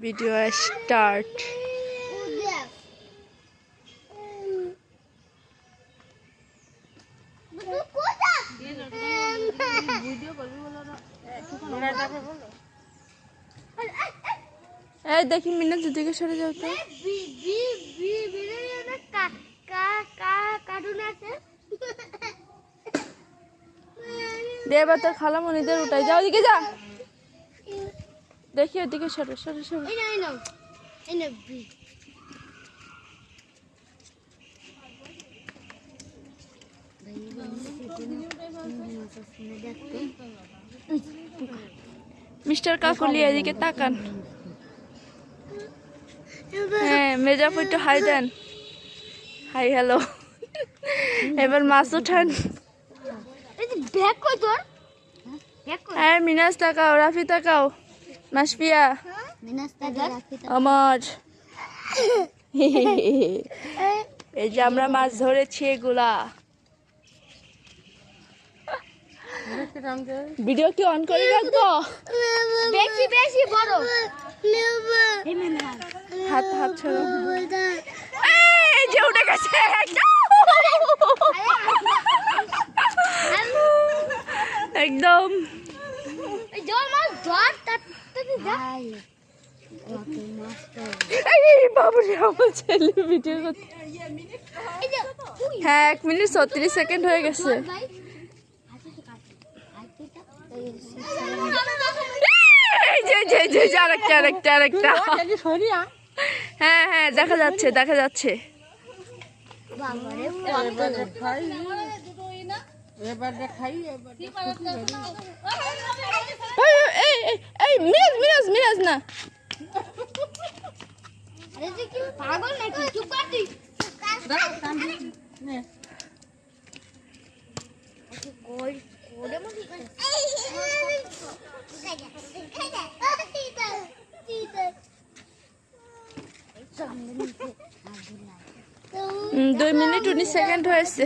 Video start. এই দেখি মিনা দুদিকে সরে যাও তো। দেবা তোর খালামণিদের উঠাই যাও, ওদিকে যা। দেখি ওদিকে সরে সরে সরে। মিস্টার কাকুলি এদিকে তাকান। হ্যাঁ মেজাফ একটু হাই দেন। Hi hello. এবার মাছ উঠান। হ্যাঁ মিনাজ তাকাও, রাফি তাকাও, মাসফিয়া আমার। এই যে আমরা মাছ ধরেছি এগুলা। ভিডিও কি অন করে রাখবো? বেশি বেশি বড় হাত হাত ছাড়ো। এই যে উঠে গেছে একদম। বাবুরে আমার ছেলে ভিডিও করতে। হ্যাঁ 1 মিনিট 36 সেকেন্ড হয়ে গেছে। আরেকটা। হ্যাঁ হ্যাঁ দেখা যাচ্ছে দেখা যাচ্ছে। মিরাজ না পাগল নাকি? চুপ কর তুই। দুই মিনিট 19 সেকেন্ড হয়েছে।